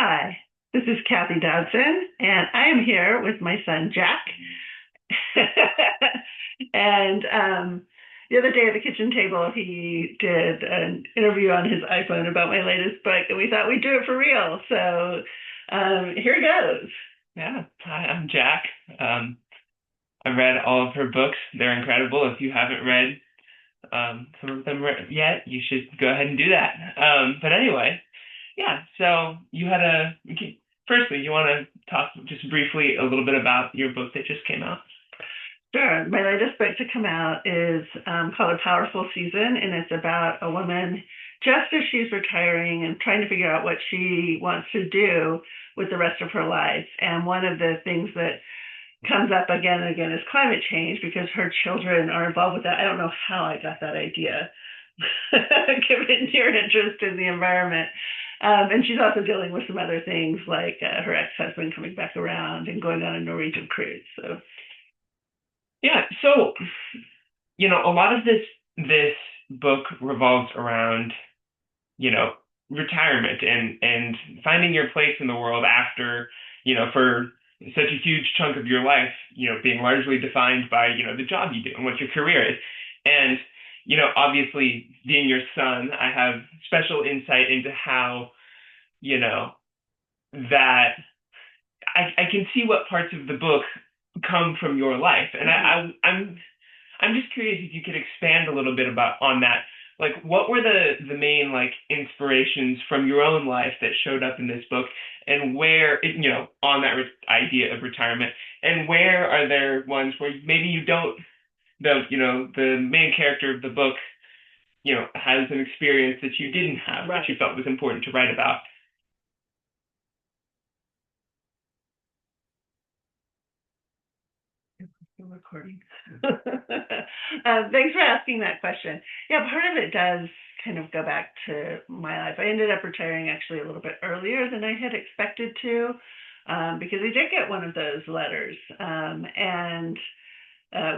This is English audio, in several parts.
Hi, this is Kathy Dodson, and I am here with my son Jack. and the other day at the kitchen table, he did an interview on his iPhone about my latest book, and we thought we'd do it for real. So here goes. Yeah, hi, I'm Jack. I've read all of her books. They're incredible. If you haven't read some of them yet, you should go ahead and do that. But anyway, yeah, so firstly, you want to talk just briefly a little bit about your book that just came out? Sure. My latest book to come out is called A Powerful Season, and it's about a woman just as she's retiring and trying to figure out what she wants to do with the rest of her life. And one of the things that comes up again and again is climate change because her children are involved with that. I don't know how I got that idea, given your interest in the environment. And she's also dealing with some other things like her ex-husband coming back around and going on a Norwegian cruise. So Yeah, so a lot of this book revolves around, you know, retirement and finding your place in the world after, for such a huge chunk of your life, being largely defined by, the job you do and what your career is. And, obviously being your son, I have special insight into how, that I can see what parts of the book come from your life. And I'm just curious if you could expand a little bit about on that. Like, what were the main like inspirations from your own life that showed up in this book, and where on that idea of retirement, and where are there ones where maybe you don't the main character of the book has an experience that you didn't have right. that you felt was important to write about. Still recording. Thanks for asking that question. Yeah, part of it does kind of go back to my life. I ended up retiring actually a little bit earlier than I had expected to, because I did get one of those letters, and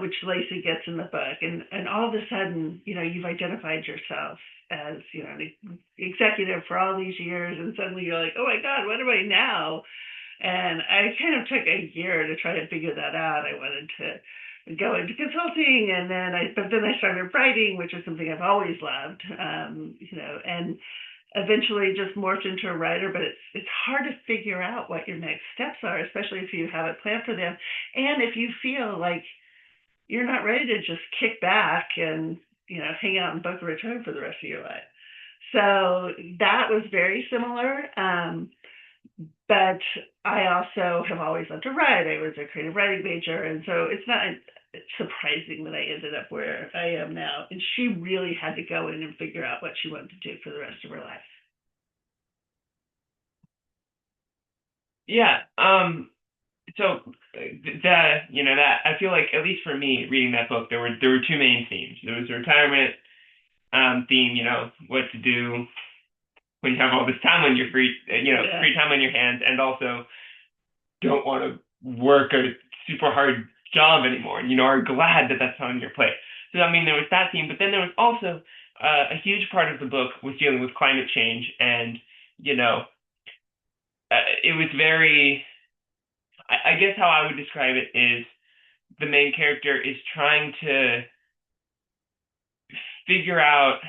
which Lacey gets in the book, and all of a sudden, you've identified yourself as an executive for all these years, and suddenly you're like, oh my God, what am I now? And I kind of took a year to try to figure that out. I wanted to go into consulting, but then I started writing, which is something I've always loved, and eventually just morphed into a writer. But it's hard to figure out what your next steps are, especially if you haven't planned for them, and if you feel like you're not ready to just kick back and hang out in Boca Raton for the rest of your life. So that was very similar. But I also have always loved to write. I was a creative writing major, and so it's not surprising that I ended up where I am now. And she really had to go in and figure out what she wanted to do for the rest of her life. Yeah. So that I feel like, at least for me reading that book, there were two main themes. There was the retirement theme, what to do when you have all this time on your Yeah. free time on your hands, and also don't want to work a super hard job anymore, and are glad that that's on your plate. So I mean, there was that theme, but then there was also a huge part of the book was dealing with climate change, and it was very. I guess how I would describe it is the main character is trying to figure out.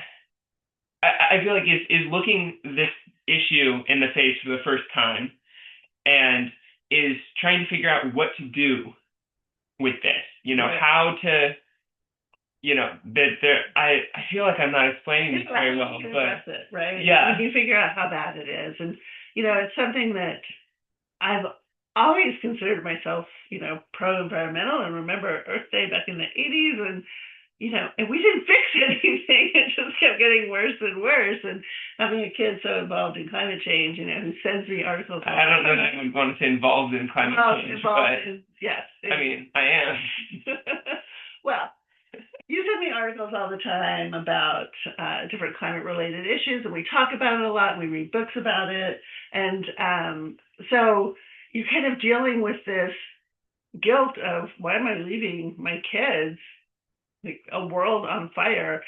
I feel like is looking this issue in the face for the first time, and is trying to figure out what to do with this. Right. How to, that there. I feel like I'm not explaining this very well, but it, right? Yeah, you can figure out how bad it is, and it's something that I've always considered myself, pro-environmental, and remember Earth Day back in the 80s, and and we didn't fix anything. It just kept getting worse and worse. And having a kid so involved in climate change, who sends me articles. I don't know that I would want to say involved in climate change, but yes. I mean, I am. Well, you send me articles all the time about different climate-related issues, and we talk about it a lot, and we read books about it. And so you're kind of dealing with this guilt of, why am I leaving my kids like a world on fire?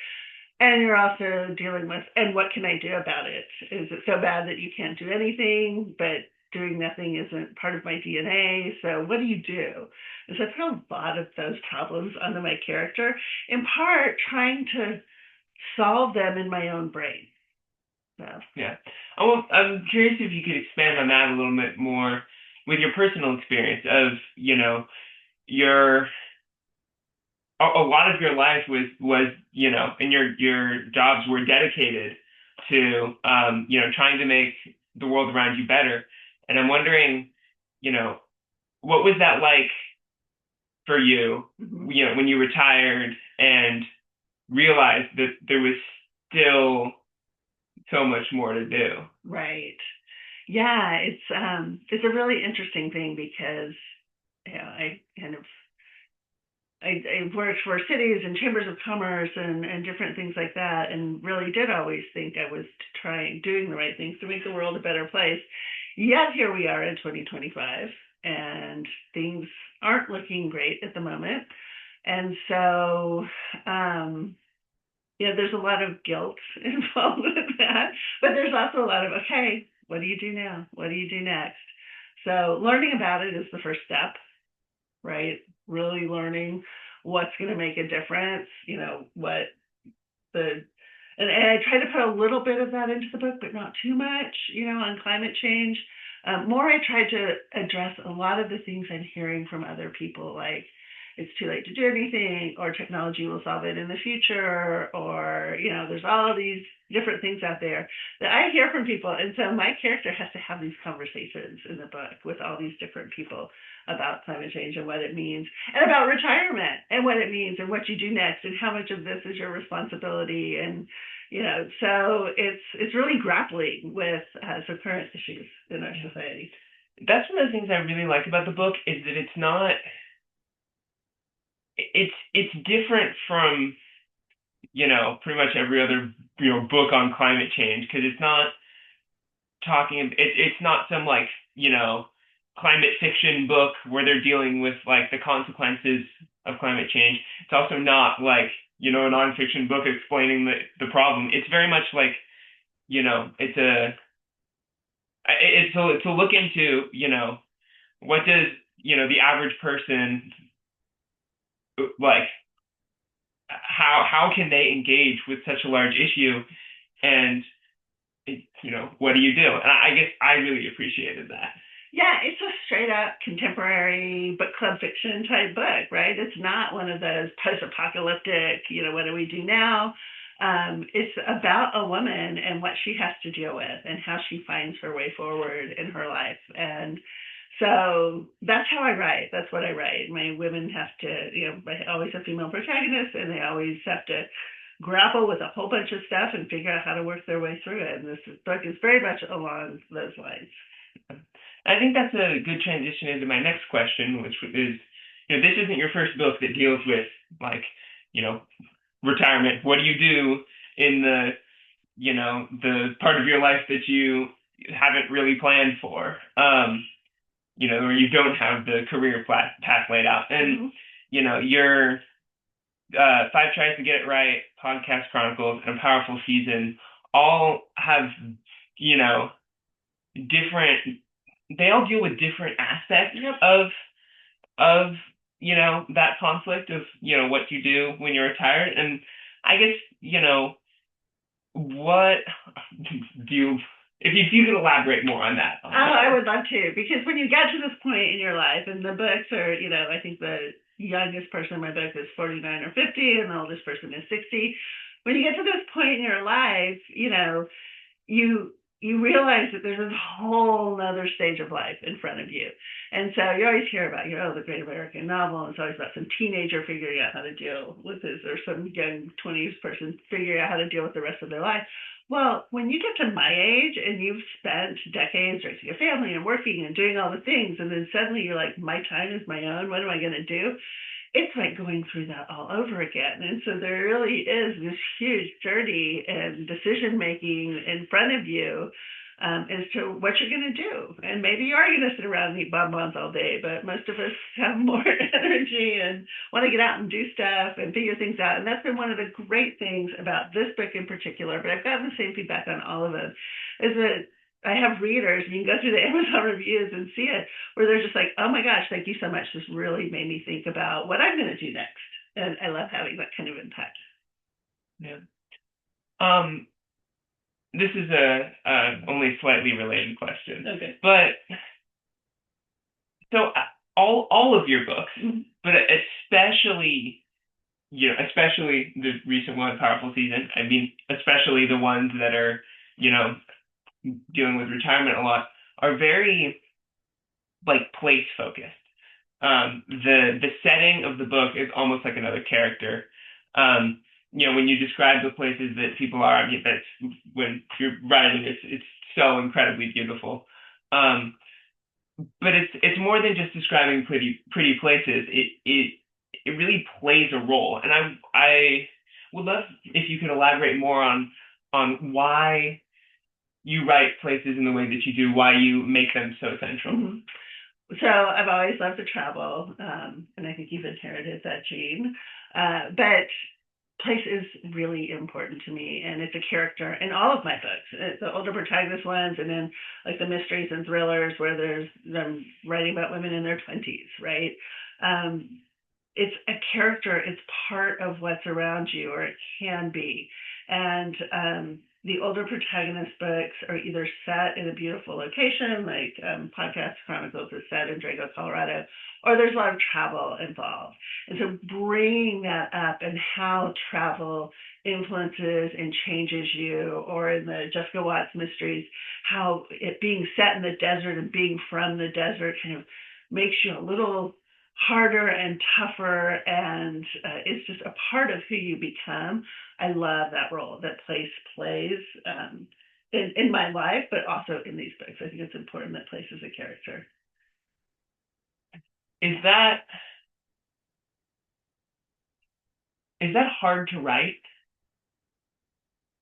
And you're also dealing with, and what can I do about it? Is it so bad that you can't do anything, but doing nothing isn't part of my DNA? So what do you do? And so I put a lot of those problems onto my character, in part trying to solve them in my own brain. So. Yeah. I'm curious if you could expand on that a little bit more with your personal experience of, your a lot of your life was, and your jobs were dedicated to, trying to make the world around you better. And I'm wondering, you know, what was that like for you, Mm-hmm. when you retired and realized that there was still so much more to do? Right. Yeah, it's a really interesting thing because I kind of I worked for cities and chambers of commerce and different things like that, and really did always think I was trying doing the right things to make the world a better place. Yet here we are in 2025, and things aren't looking great at the moment. And so, there's a lot of guilt involved with that, but there's also a lot of, okay, what do you do now? What do you do next? So learning about it is the first step, right? Really learning what's going to make a difference, what the, and I try to put a little bit of that into the book, but not too much, on climate change. More, I tried to address a lot of the things I'm hearing from other people, like it's too late to do anything, or technology will solve it in the future, or, there's all these different things out there that I hear from people. And so my character has to have these conversations in the book with all these different people about climate change and what it means, and about retirement and what it means and what you do next and how much of this is your responsibility. And, so it's really grappling with some current issues in our society. That's one of the things I really like about the book is that it's different from, pretty much every other, book on climate change, because it's not it's not some, like, climate fiction book where they're dealing with, like, the consequences of climate change. It's also not like, a nonfiction book explaining the problem. It's very much like, it's a look into, what does, the average person, like, how can they engage with such a large issue, and what do you do? And I guess I really appreciated that. Yeah, it's a straight up contemporary book club fiction type book, right? It's not one of those post apocalyptic, what do we do now? It's about a woman and what she has to deal with and how she finds her way forward in her life. And so that's how I write. That's what I write. My women have to, I always have female protagonists, and they always have to grapple with a whole bunch of stuff and figure out how to work their way through it. And this book is very much along those lines. I think that's a good transition into my next question, which is, this isn't your first book that deals with, like, retirement. What do you do in the part of your life that you haven't really planned for, or you don't have the career path laid out? And, your Five Tries to Get It Right, Podcast Chronicles, and A Powerful Season all have, different, they all deal with different aspects of that conflict of, what you do when you're retired. And I guess, what do you, if you could elaborate more on that. I would love to, because when you get to this point in your life, and the books are, I think the youngest person in my book is 49 or 50, and the oldest person is 60. When you get to this point in your life, you realize that there's a whole other stage of life in front of you. And so you always hear about, the great American novel, and it's always about some teenager figuring out how to deal with this, or some young 20s person figuring out how to deal with the rest of their life. Well, when you get to my age and you've spent decades raising a family and working and doing all the things, and then suddenly you're like, my time is my own, what am I going to do? It's like going through that all over again. And so there really is this huge journey and decision making in front of you, as to what you're going to do. And maybe you are going to sit around and eat bonbons all day, but most of us have more energy and want to get out and do stuff and figure things out. And that's been one of the great things about this book in particular, but I've gotten the same feedback on all of them, is that I have readers, and you can go through the Amazon reviews and see it, where they're just like, oh my gosh, thank you so much. This really made me think about what I'm going to do next. And I love having that kind of impact. Yeah. This is a only slightly related question. Okay. But so all of your books, but especially especially the recent one, Powerful Season. I mean, especially the ones that are dealing with retirement a lot, are very like place focused. The setting of the book is almost like another character. When you describe the places that people are, that's when you're writing, it's so incredibly beautiful. But it's more than just describing pretty places. It really plays a role, and I would love if you could elaborate more on why you write places in the way that you do, why you make them so central. Mm-hmm. So I've always loved to travel, and I think you've inherited that gene. But place is really important to me, and it's a character in all of my books, the older protagonist ones, and then like the mysteries and thrillers where there's them writing about women in their 20s, right? It's a character. It's part of what's around you, or it can be. And the older protagonist books are either set in a beautiful location, like Podcast Chronicles is set in Durango, Colorado, or there's a lot of travel involved. And so bringing that up and how travel influences and changes you, or in the Jessica Watts mysteries, how it being set in the desert and being from the desert kind of makes you a little harder and tougher, and it's just a part of who you become. I love that role that place plays in my life, but also in these books. I think it's important that place is a character. Is that hard to write?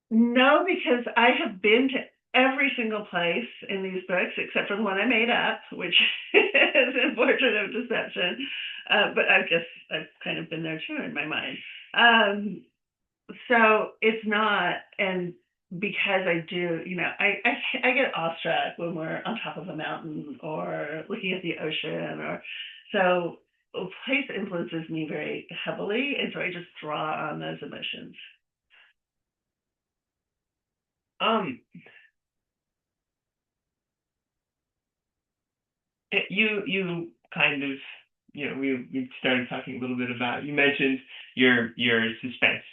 No, because I have been to every single place in these books except for the one I made up, which is in Portrait of Deception. But I've kind of been there too in my mind. So it's not, and because I do, I get awestruck when we're on top of a mountain or looking at the ocean, or so place influences me very heavily, and so I just draw on those emotions. You kind of we started talking a little bit about, you mentioned your suspense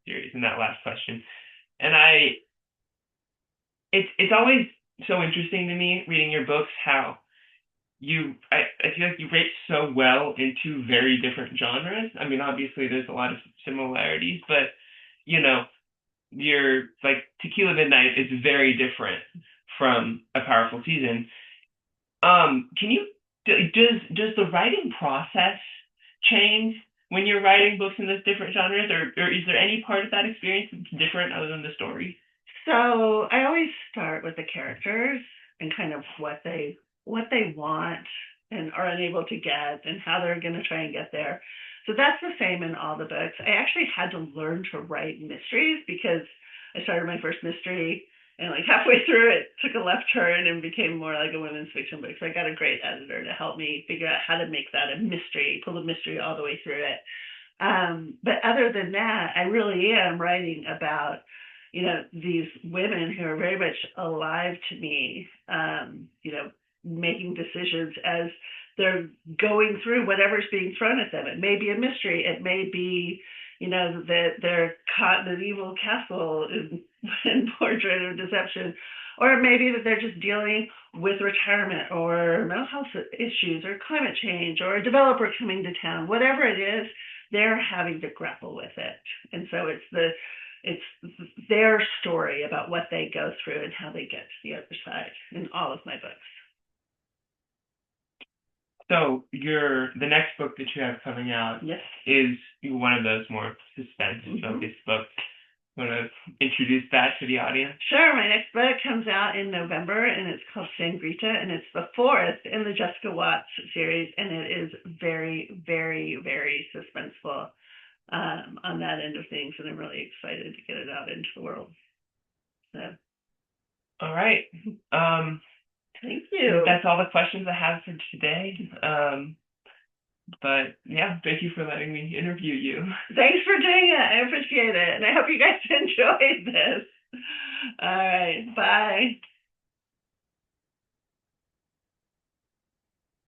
series in that last question, and it's always so interesting to me reading your books how I feel like you write so well in two very different genres. I mean, obviously there's a lot of similarities, but your like Tequila Midnight is very different from A Powerful Season. Can you does the writing process change when you're writing books in those different genres, or is there any part of that experience that's different other than the story? So I always start with the characters and kind of what they want and are unable to get, and how they're going to try and get there. So that's the same in all the books. I actually had to learn to write mysteries because I started my first mystery, and like halfway through it took a left turn and became more like a women's fiction book. So I got a great editor to help me figure out how to make that a mystery, pull the mystery all the way through it. But other than that, I really am writing about, these women who are very much alive to me, making decisions as they're going through whatever's being thrown at them. It may be a mystery. It may be, that they're caught in an evil castle in Portrait of Deception. Or it may be that they're just dealing with retirement or mental health issues or climate change or a developer coming to town. Whatever it is, they're having to grapple with it. And so it's their story about what they go through and how they get to the other side in all of my books. So the next book that you have coming out, yes, is one of those more suspense-focused books. Want to introduce that to the audience? Sure. My next book comes out in November, and it's called Sangrita, and it's the fourth in the Jessica Watts series, and it is very, very, very suspenseful on that end of things, and I'm really excited to get it out into the world. So. All right. Thank you. That's all the questions I have for today. But yeah, thank you for letting me interview you. Thanks for doing it. I appreciate it. And I hope you guys enjoyed this. All right. Bye.